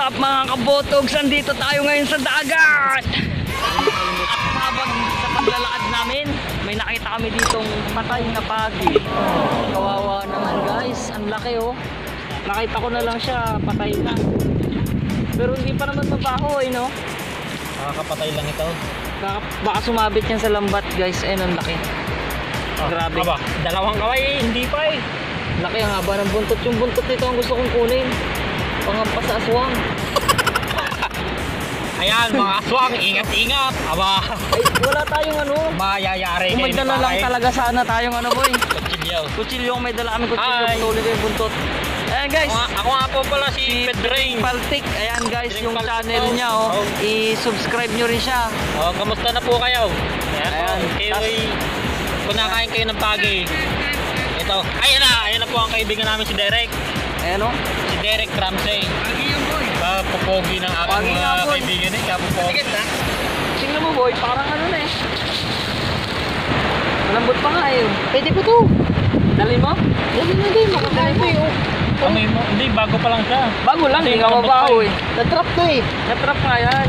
up mga kabotogs? Nandito tayo ngayon sa dagat. At habang sa paglalakad namin, may nakita kami ditong patay na pagi. Kawawa naman guys, ang laki oh. Nakita ko na lang siya, patay na. Pero hindi pa naman mabaho eh no? Nakakapatay lang ito. Baka sumabit yan sa lambat guys, ayun ang laki. Grabe. Aba, dalawang kaway, hindi pa eh. Laki ang haba ng buntot. Yung buntot nito ang gusto kong kunin. Pangampas sa aswang. Ayan, mga aswang, ingat-ingat. Aba, Ay, wala tayong ano. mayayari Kung may dala lang talaga sana tayong ano boy. Kutsilyo. Kutsilyo, kung may dala kami kutsilyo, Ay. putulin ko yung buntot. Ayan guys. Ako nga po pala si Pedring. Paltik. Ayan guys, Pedring yung Paltik. channel niya oh. I-subscribe nyo rin siya. Oh, kamusta na po kayo? Ayan. Kayo ay kunakain kayo ng pagi. Ito. Ayan na po ang kaibigan namin si Derek. Ayan oh. Si Derek Ramsey. Kapupogi ng aking Pagi nga, boy. kaibigan eh. Kapupogi. Tingnan mo boy, parang ano na eh. Malambot pa nga eh. Pwede po to. Dali mo? Hindi. Makadali mo eh. Amoy mo. Hindi, bago pa lang siya. Bago lang, hindi ka malambot mabaho pa eh. Natrap to eh. Natrap nga yan.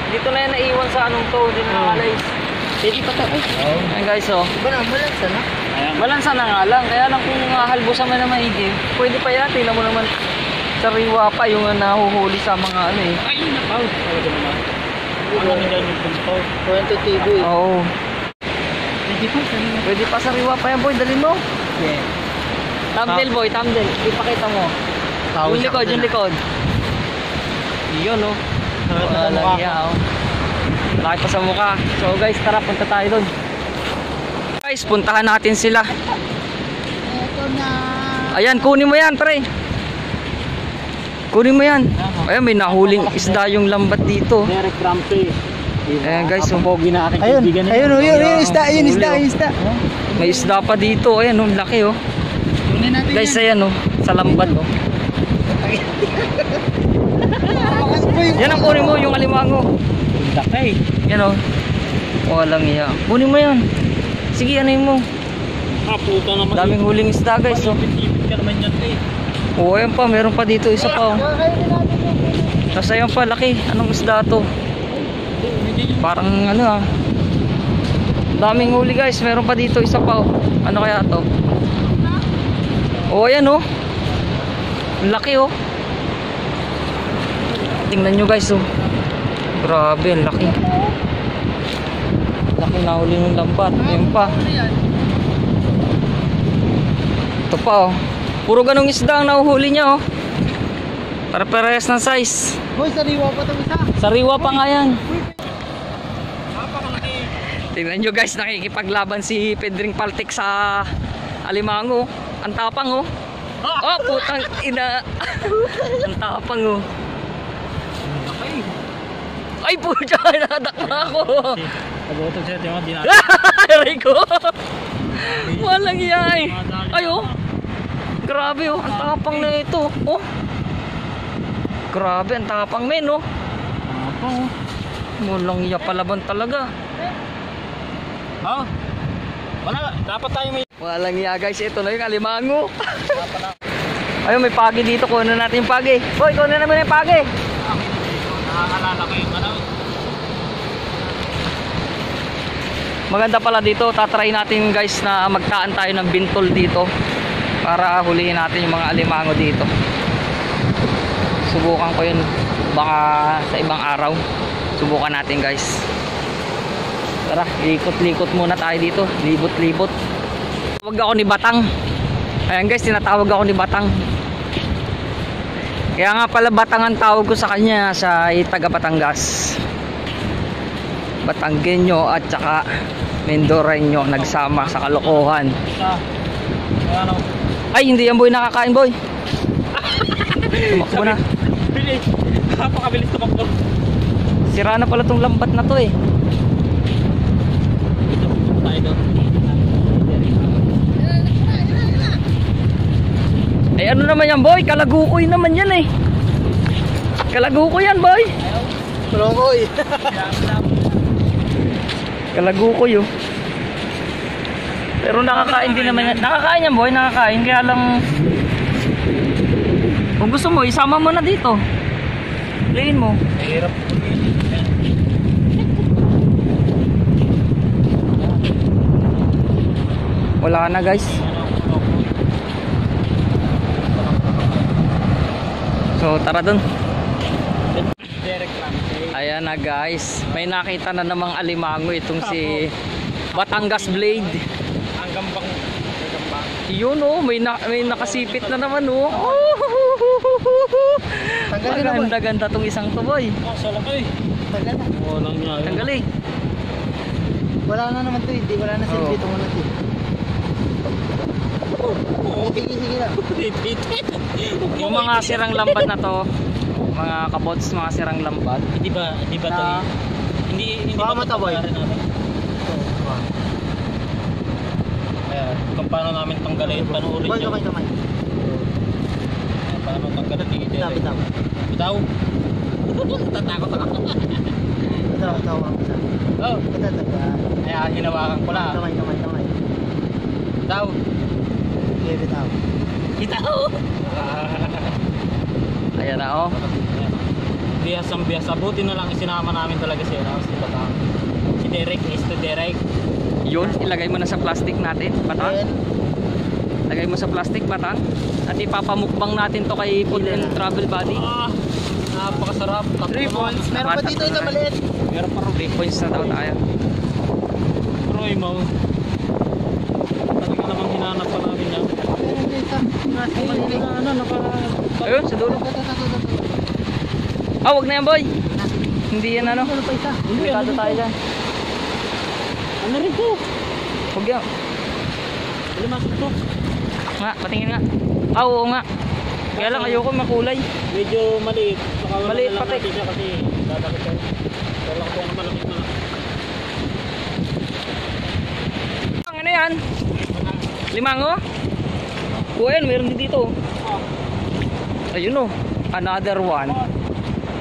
Dito na yan naiwan sa anong to, hindi na nakalays. Pwede pa to eh. Ayan guys oh. Diba na, malansa na? Ayan. Malansa na nga lang, kaya lang kung halbusan mo na maigi, pwede pa yan. Tingnan mo naman, sariwa pa yung nahuhuli sa mga ano eh. Ay, nakaw. Talaga naman. Ano nila yung punto? Kwento TV. Oo. Hindi pa, saan na? Pwede pa sariwa pa yan boy, dalhin mo. Yeah. Thumbnail boy, thumbnail. Ipakita mo. Yung likod, yung likod. Yun oh. Walang iya oh. Laki pa sa mukha. So guys, tara, punta tayo doon. Guys, puntahan natin sila. Ito na. Ayan, kunin mo yan, pre. Kunin mo yan. Ayan, may nahuling isda yung lambat dito. Derek Ramsey. Ayan guys, Kapupogi na aking Ayun, kaibigan eh. ayun, yun, isda. may isda pa dito. Ayan, oh, laki oh. Kunin natin Guys, ayan oh, sa lambat oh. Yan ang kunin mo, yung alimango. Dakay. Yan oh. Walang iya. Kunin mo yan. Sige, ano mo. Puta naman. Daming huling isda guys oh. Ipit-ipit ka naman yan eh. Oo, ayan pa, meron pa dito isa pa oh. Tapos ayan pa, laki. Anong isda to? Parang ano ah. Daming huli guys, meron pa dito isa pa oh. Ano kaya to? Oo, ayan oh. Laki oh. Tingnan nyo guys oh. Grabe, ang laki. Laki na huli ng lambat. Ayan pa. Ito pa oh. Puro ganong isda ang nahuhuli niya oh. Para parehas ng size. Hoy, sariwa pa ito isa. Sariwa pa nga yan. Tingnan nyo guys, nakikipaglaban si Pedring Paltik sa alimango. Ang tapang oh. Oh, putang ina. Ang tapang oh. Ay pucha, nadakma ako. Pag-utog siya, di mo, di na. Aray ko. Walang iyay. Ay oh. Grabe oh, ang tapang na ito. Oh. Grabe, ang tapang men oh. Tapang Walang iya palaban talaga. oh. Wala, dapat tayo may... Walang iya guys, ito na yung alimango. Ayun, may pagi dito. Kunin natin yung pagi. Boy, kunin naman yung pagi. Nakakalala ko yung ano. Maganda pala dito. Tatry natin guys na magtaan tayo ng bintol dito para hulihin natin yung mga alimango dito. Subukan ko yun. Baka sa ibang araw. Subukan natin guys. Tara, likot-likot muna tayo dito. Libot-libot. Tawag ako ni Batang. Ayan guys, tinatawag ako ni Batang. Kaya nga pala Batang ang tawag ko sa kanya, sa taga Batangas. Batanggenyo at saka Mendoreño nagsama sa kalokohan. Ano? Ay, hindi yan boy nakakain boy. Tumakbo na. Bilis. Napakabilis tumakbo. Sira na pala tong lambat na to eh. Tayo doon. Eh ano naman yan boy? Kalagukoy naman yan eh. Kalagukoy yan boy. Malongkoy. Kalagukoy oh. Pero nakakain din naman yan. Nakakain yan boy, nakakain. Kaya lang kung gusto mo, isama mo na dito. Playin mo. Mahirap po yan. Wala na guys. So tara dun. Direct lang. Ayan na guys. May nakita na namang alimango itong si Batangas Blade. Ang gambang. Yun oh, may nakasipit na naman oh. Tanggalin na boy. Ganda-ganda tong isang to boy. Oh, salam eh. Tanggal na. Walang niya. Tanggalin. Wala na naman to, hindi. Wala na Oo. silbi. Ito muna to. Sige lang. Yung mga sirang lambat na to, mga kabots, mga sirang lambat. Hindi ba to? Na- Hindi Baka ba mataboy. natin? Ayan, kung paano namin tanggalin, panuurin Boy, nyo. kamay. Ayan, paano tanggalin, hindi Bitaw, bitaw. Bitaw. Tatakot ako. Bitaw ang isa. Oh, Ito. kaya hinawakan ko lang. Kamay. Bitaw. Okay, bitaw. Bitaw. Ayan na oh. Biyasa. Buti na lang isinama namin talaga si Batang. Si Derek, Mr. Derek. Yun, ilagay mo na sa plastic natin, Batang. Then, Lagay mo sa plastic, Batang. At ipapamukbang natin to kay Food and Travel Buddy. Napakasarap. 3 points. Meron pa dito isa maliit. Meron pa rin. 3 points na daw tayo. Troy mo. Talaga namang hinanap pa namin yan. Meron din isa. Nasa maliit. Ayun, sa dulo. Ah, wag na yan boy. Hindi yan ano. Meron pa isa. Delikado tayo dyan. Ano rin to? Huwag yan. Limasok to. Nga, patingin nga. Ah, oo nga. Kaya lang ayoko makulay. Medyo maliit. Nakawalan Maliit na lang pati. natin siya kasi dadakit tayo. Wala ko ang malamig na. Ang ano yan? Limango? O yan, meron din dito. Ayun o. Another one.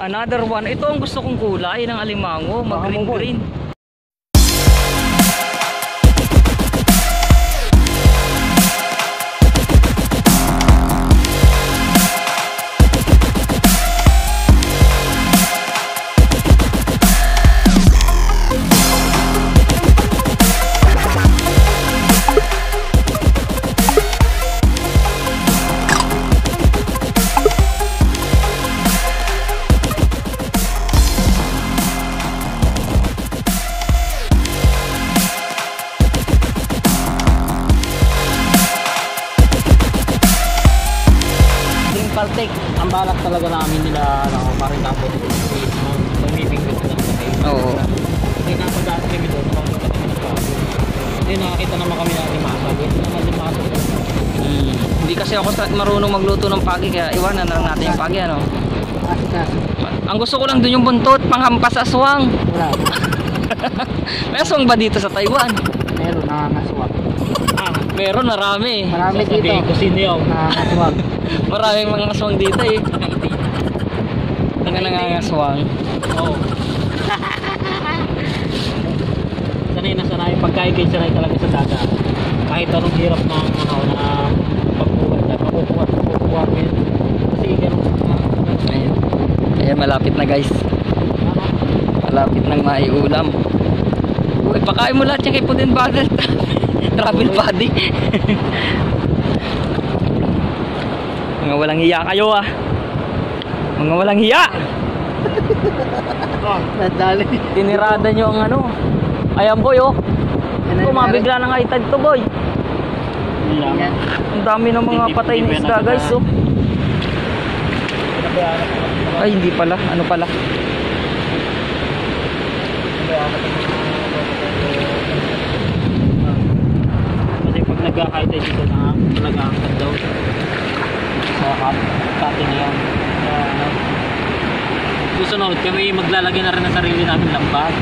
Another one. Ito ang gusto kong kulay ng alimango. Mag-green. Paltek, ang balak talaga namin nila parang tapos is mamibingwit na lang kami. Oo. Kasi napadaan kami doon, nakakita kami ng bago. Hindi nakakita naman kami na limasag. Ito naman limasag. Hindi kasi ako marunong magluto ng pagi, kaya iwanan na lang natin yung pagi ano. Ang gusto ko lang dun yung buntot, panghampas aswang. Wala. May aswang ba dito sa Taiwan? Meron, nangangaswag. Meron, marami. Marami dito. Sabi ko sino Nangangaswag. Maraming mga aswang dito eh. Tanga nangangaswang. Oo. Sanay na sanay, pagkaigay sanay talaga sa dagat. Kahit anong hirap ng na pagbuhat at makukuha mo yun. Kasi ganun. Ayan. Ayan, malapit na guys. Malapit nang maiulam. Uy, pakain mo lahat yung kay Food and Travel Buddy. Mga walang hiya kayo ah. Mga walang hiya. Nadali. Tinirada nyo ang ano. Ayan boy oh. Ito, mabigla na nga itag to boy. Yan. Ang dami ng mga patay na isda guys oh. Ay hindi pala, ano pala. Kasi pag nag-high tide dito na nag-aangkat daw sa cutting na yan. Susunod kami maglalagay na rin ng sarili namin lambat.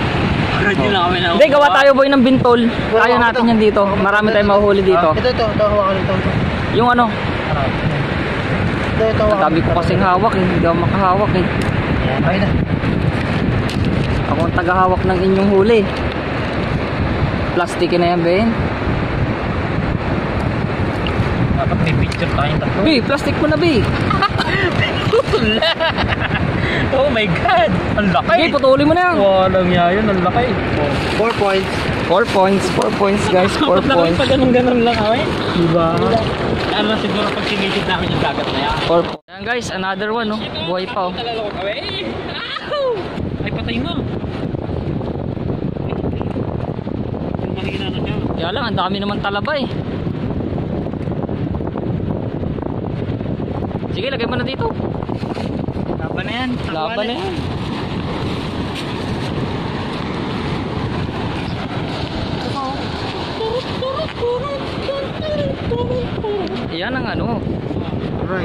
Para di lang kami na. Hindi, gawa tayo boy ng bintol. Kaya natin yan dito. Marami tayong mahuhuli dito. Ito. Hawakan ito. Yung ano, Ito. ang tabi ko kasing hawak eh. Hindi ako makahawak eh. Yan, okay na. Ako ang tagahawak ng inyong huli. Plastic na yan, Ben. Dapat may picture tayong tatlo. B, plastic mo na, B. Oh my God! Ang laki! Sige, putulin mo na yan. Walang niya yun, ang laki. 4 points. 4 points, 4 points guys, 4 points. Pag ganun-ganun lang kami. Diba? Ano na siguro pag sinisid namin yung dagat na yan. 4 points. Ayan guys, another one, no? Buhay pa, oh. Talaloko kami. Ay, patay mo. Yung mahina na siya. Kaya lang, ang dami naman talaba eh. Sige, lagay mo na dito. Laban na yan. Laban na yan. Yan ang ano,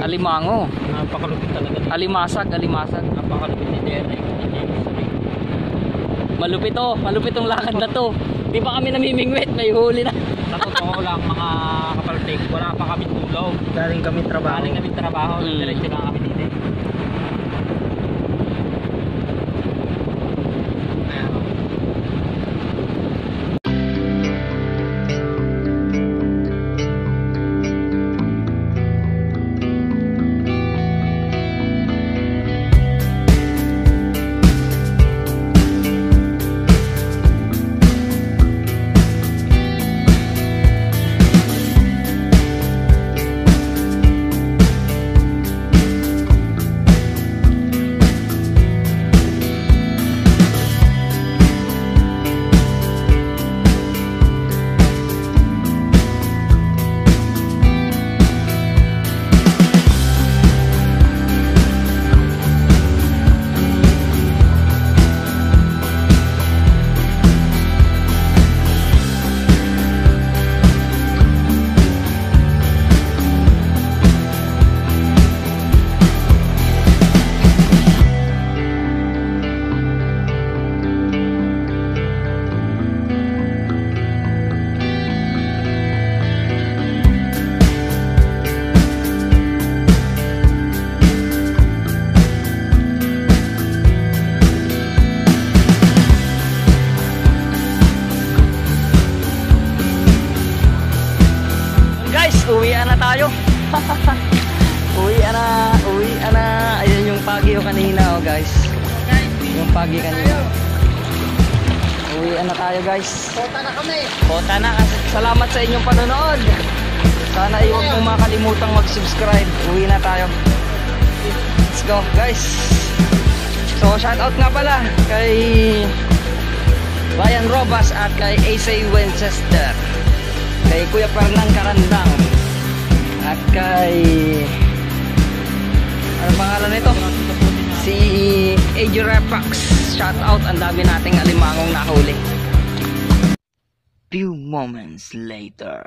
alimango. Napakalupit talaga. Alimasag, alimasag. Napakalupit ni Derek. Malupit oh, malupit tong lakad na to. Di pa kami namimingwit, may huli na. Sa totoo lang mga kapaltik, wala pa kami tulog. Galing kami trabaho. Galing kami trabaho, diretso lang kami dito. Uwian na tayo. Uwian na. Ayun yung pagi kanina, oh guys. Yung pagi kanina. Uwian na tayo, guys. Kota na kami. Kota na. Salamat sa inyong panonood. Sana ay huwag mong makalimutang mag-subscribe. Uwi na tayo. Let's go, guys. So, shoutout nga pala kay Ryan Robas at kay AC Winchester, kay Kuya Fernand Karandang, at kay ano pangalan nito? Si AJ Repax. Shout out, ang dami nating alimangong nahuli. Few moments later.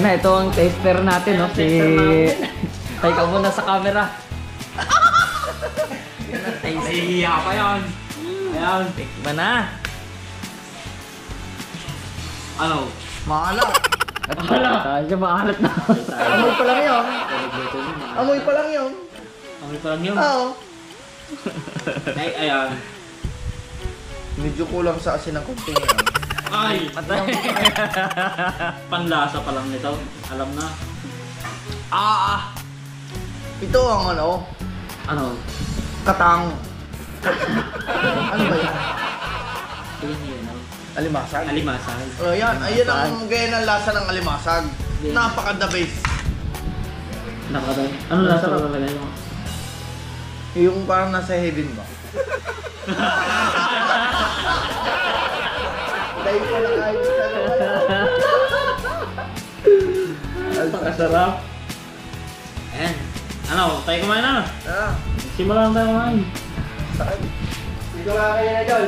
Ayan na, ito ang taster natin, no? Si... Tay ka muna sa camera. Nahihiya pa yan. Ayan. Tikman na. Ano? Maalat. Siya maalat na. Amoy pa lang yun. Amoy pa lang yun. Amoy pa lang yun. Oo. Ay, ayan. Medyo kulang sa asin ng kunting yun. Ay! Panlasa pa lang nito. Alam na. Ito ang ano, Ano? katang. Ano ba yan? Ayun yun. Ano? Alimasag? Alimasag. Ayan, ayan ang gaya ng lasa ng alimasag. Napaka-the best. Nakakadal. Ano lasa pa talaga yun? Yung parang nasa heaven ba? Dahil pa lang ayos ka Napakasarap. Ayan. Ano? Tayo kumain na. Simulan tayo kumain. Sakit. Dito nga kayo na dyan.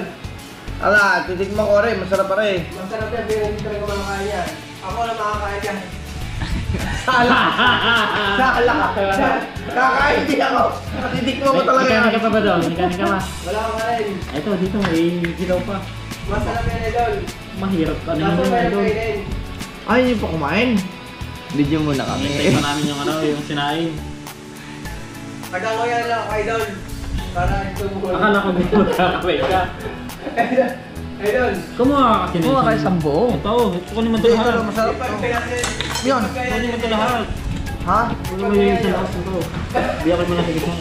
Ala, titikman ko rin. Masarap pa rin. Masarap yan. Hindi ko rin kumakain yan. Ako lang makakain yan. Sala! Sala! Kakain din ako. Titikman ko talaga yan. Mekanika pa ba doon? Mekanika pa. Wala akong kain. Ito, dito. Gilaw pa. Masarap yan idol. Mahirap. Ano yun doon? Ay, hindi pa kumain. Video muna Hintay pa namin yung ano, yung sinaing. Tagang ko yan lang, idol. Para ito mo. Akala ko dito kakaway ka. Idol. Kumuha ka kasi Kuha kayo sa buo. Ito, kunin mo ito Ito lahat. lang, masarap. Yun. Kunin mo ito lahat. Ha? Kunin mo yung sa lahat ito. Biyak mo na sa gitna.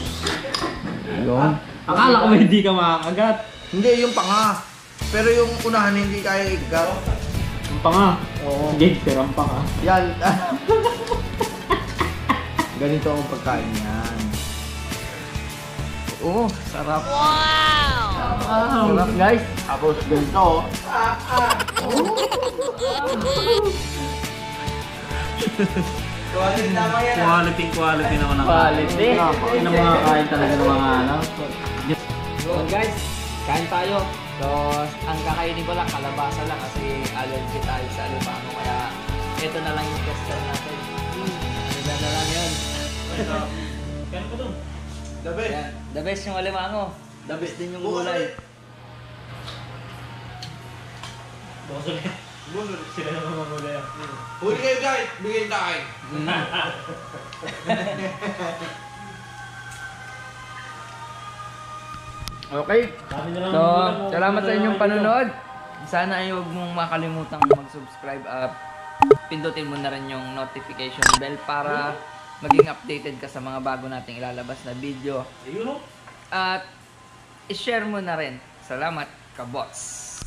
Yun. Akala ko hindi ka makakagat. Hindi, yung panga. Pero yung unahan hindi kaya ikagat. Ang panga. Oo. Sige, pero ang panga. Yan. Ganito ang pagkain yan. Oo, sarap. Sarap, guys. Tapos ganito. Quality naman ang Quality. Yung mga kain talaga ng mga ano. So guys, kain tayo. So, ang kakainin ko lang, kalabasa lang kasi allergy tayo sa alimango. Kaya, ito na lang yung tester natin. Ano na lang yun. Kain ko doon. The best. Yan. The best yung alimango. The best din yung gulay. Boso ulit. Sila naman mamulay. Huli kayo guys, bigay tayo. Okay. Sabi nila So, salamat sa inyong panonood. Sana ay huwag mong makalimutang mag-subscribe at pindutin mo na rin yung notification bell para maging updated ka sa mga bago nating ilalabas na video. Ayun o. At i-share mo na rin. Salamat, kabots!